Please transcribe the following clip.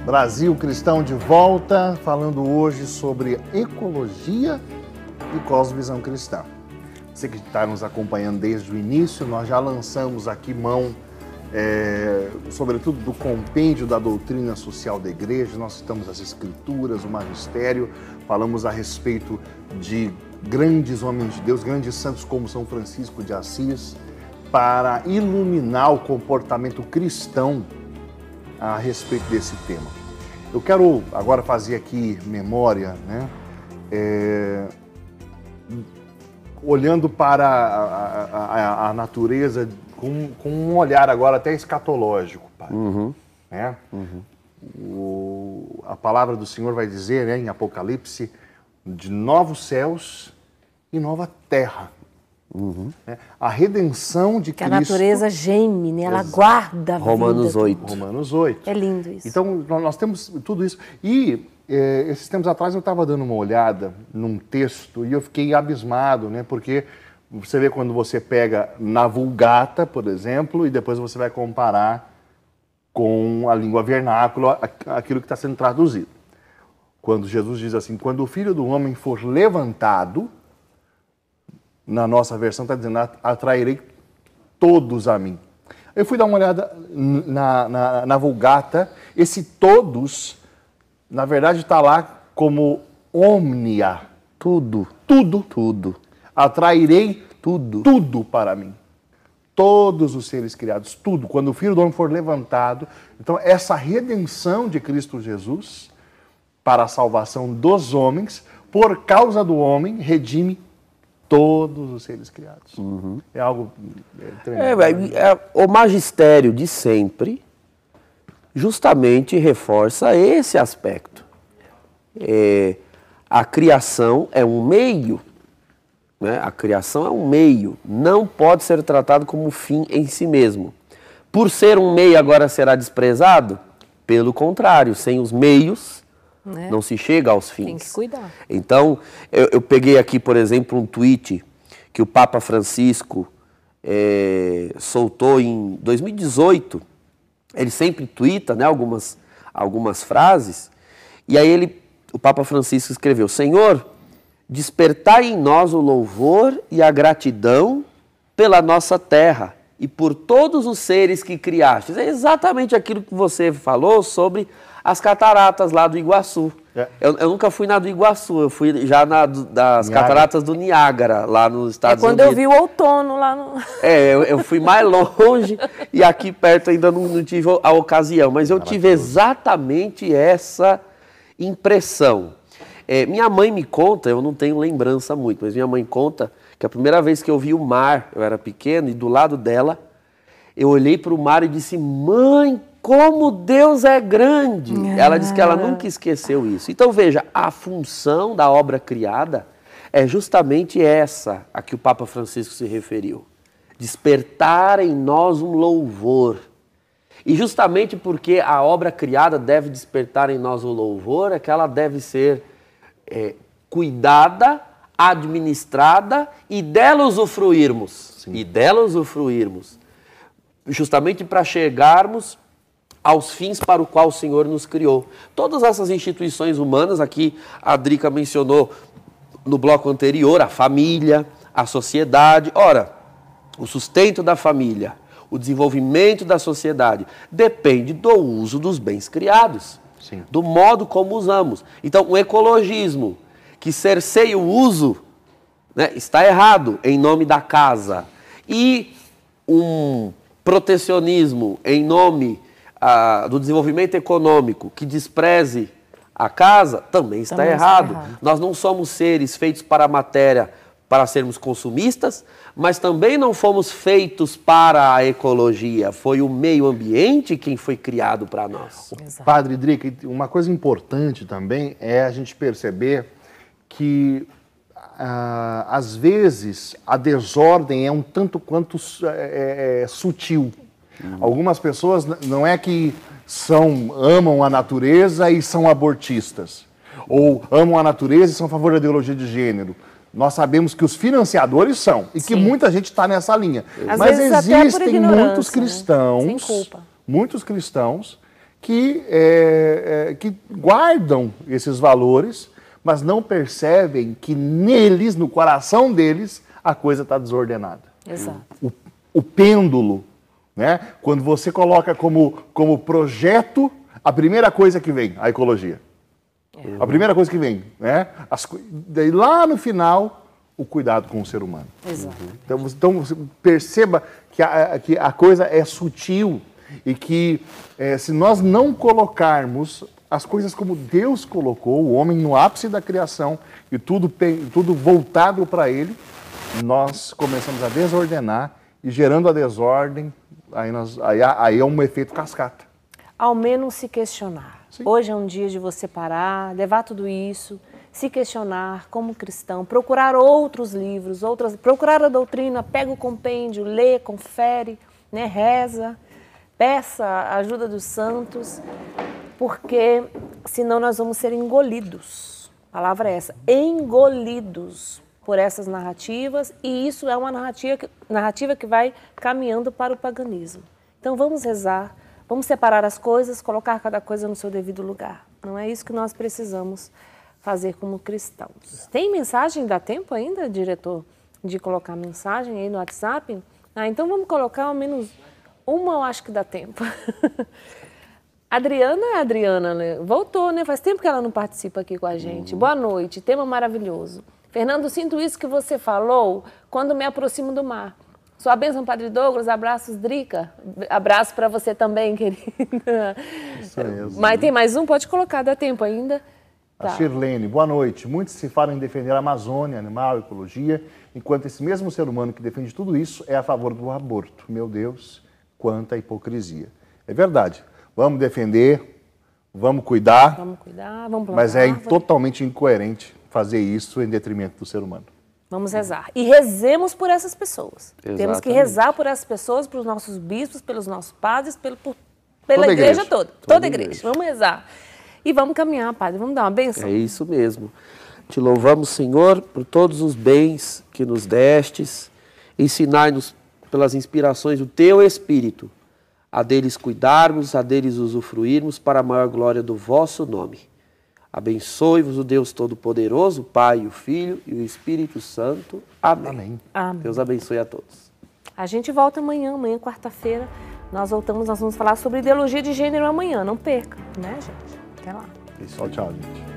Brasil Cristão de volta, falando hoje sobre ecologia e cosmovisão cristã. Você que está nos acompanhando desde o início, nós já lançamos aqui mão, sobretudo do compêndio da doutrina social da igreja. Nós citamos as escrituras, o magistério, falamos a respeito de grandes homens de Deus, grandes santos como São Francisco de Assis, para iluminar o comportamento cristão a respeito desse tema. Eu quero agora fazer aqui memória, né? Olhando para a natureza com um olhar agora até escatológico, Padre. Né? A palavra do Senhor vai dizer, né, em Apocalipse, de novos céus e nova terra. Né? A redenção de Cristo... Que a natureza geme, né? Ela guarda a vida. Romanos 8. Romanos 8. É lindo isso. Então, nós temos tudo isso. E esses tempos atrás eu estava dando uma olhada num texto e eu fiquei abismado, né? Porque você vê quando você pega na Vulgata, por exemplo, e depois você vai comparar com a língua vernácula, aquilo que está sendo traduzido. Quando Jesus diz assim, quando o Filho do Homem for levantado, na nossa versão está dizendo, atrairei todos a mim. Eu fui dar uma olhada na Vulgata, esse todos, na verdade, está lá como omnia. Tudo. Tudo. Tudo. Atrairei tudo para mim. Todos os seres criados, tudo. Quando o Filho do Homem for levantado. Então, essa redenção de Cristo Jesus para a salvação dos homens, por causa do homem, redime todos os seres criados. É algo tremendo. O magistério de sempre justamente reforça esse aspecto. A criação é um meio, né? A criação é um meio, não pode ser tratado como fim em si mesmo. Por ser um meio agora será desprezado? Pelo contrário, sem os meios não se chega aos fins. Tem que cuidar. Então, eu peguei aqui, por exemplo, um tweet que o Papa Francisco soltou em 2018. Ele sempre tuita, né, algumas frases. E aí o Papa Francisco escreveu, Senhor, despertai em nós o louvor e a gratidão pela nossa terra e por todos os seres que criastes. É exatamente aquilo que você falou sobre as cataratas lá do Iguaçu. Eu nunca fui na do Iguaçu, eu fui já das cataratas do Niágara, lá nos Estados Unidos. É quando eu vi o outono lá no... Eu fui mais longe e aqui perto ainda não tive a ocasião, mas eu tive exatamente essa impressão. Minha mãe me conta, eu não tenho lembrança muito, mas minha mãe conta que a primeira vez que eu vi o mar, eu era pequeno, e do lado dela, eu olhei para o mar e disse, mãe, como Deus é grande. Ela disse que ela nunca esqueceu isso. Então veja, a função da obra criada é justamente essa a que o Papa Francisco se referiu. Despertar em nós um louvor. E justamente porque a obra criada deve despertar em nós o louvor, é que ela deve ser cuidada, administrada e dela usufruirmos. Sim. E dela usufruirmos. Justamente para chegarmos aos fins para o qual o Senhor nos criou. Todas essas instituições humanas, aqui a Drica mencionou no bloco anterior, a família, a sociedade. Ora, o sustento da família, o desenvolvimento da sociedade, depende do uso dos bens criados, sim, do modo como usamos. Então, o ecologismo, que cerceia o uso, né, está errado em nome da casa. E um protecionismo em nome do desenvolvimento econômico que despreze a casa, também está errado. Nós não somos seres feitos para a matéria para sermos consumistas, mas também não fomos feitos para a ecologia. Foi o meio ambiente quem foi criado para nós. Exato. Padre Drica, uma coisa importante também é a gente perceber que às vezes a desordem é um tanto quanto sutil. Algumas pessoas não é que amam a natureza e são abortistas, ou amam a natureza e são a favor da ideologia de gênero. Nós sabemos que os financiadores são, e que muita gente está nessa linha. Às Mas vezes existem muitos cristãos que guardam esses valores, mas não percebem que neles, no coração deles, a coisa está desordenada. Exato. O pêndulo, né? Quando você coloca como projeto, a primeira coisa que vem, a ecologia. A primeira coisa que vem, né? Daí lá no final, o cuidado com o ser humano. Exato. Então perceba que a coisa é sutil e que se nós não colocarmos as coisas como Deus colocou, o homem no ápice da criação e tudo voltado para ele, nós começamos a desordenar e gerando a desordem, aí é um efeito cascata. Ao menos se questionar. Sim. Hoje é um dia de você parar, levar tudo isso, se questionar como cristão, procurar outros livros, procurar a doutrina, pega o compêndio, lê, confere, né, reza, peça a ajuda dos santos, porque senão nós vamos ser engolidos. A palavra é essa, engolidos por essas narrativas, e isso é uma narrativa que vai caminhando para o paganismo. Então vamos rezar, vamos separar as coisas, colocar cada coisa no seu devido lugar. Não é isso que nós precisamos fazer como cristãos. Tem mensagem? Dá tempo ainda, diretor, de colocar mensagem aí no WhatsApp? Então vamos colocar ao menos uma, eu acho que dá tempo. Adriana, né? Voltou, né? Faz tempo que ela não participa aqui com a gente. Boa noite, tema maravilhoso. Fernando, sinto isso que você falou quando me aproximo do mar. Sua bênção, Padre Douglas, abraços, Drica. Abraço para você também, querida. Isso mesmo. Mas tem mais um? Pode colocar, dá tempo ainda. Tá. A Shirlene, boa noite. Muitos se falam em defender a Amazônia, animal, ecologia, enquanto esse mesmo ser humano que defende tudo isso é a favor do aborto. Meu Deus, quanta hipocrisia. É verdade. Vamos defender, vamos cuidar, vamos plantar, mas é totalmente incoerente fazer isso em detrimento do ser humano. Vamos rezar. E rezemos por essas pessoas. Exatamente. Temos que rezar por essas pessoas, pelos nossos bispos, pelos nossos padres, pela igreja toda. Toda a igreja. Vamos rezar. E vamos caminhar, Padre. Vamos dar uma bênção. É isso mesmo. Te louvamos, Senhor, por todos os bens que nos destes. Ensinai-nos pelas inspirações do Teu Espírito, a deles cuidarmos, a deles usufruirmos para a maior glória do vosso nome. Abençoe-vos o Deus Todo-Poderoso, o Pai, o Filho e o Espírito Santo. Amém. Amém. Deus abençoe a todos. A gente volta amanhã, quarta-feira. Nós vamos falar sobre ideologia de gênero amanhã. Não perca, né, gente? Até lá. Tchau, gente.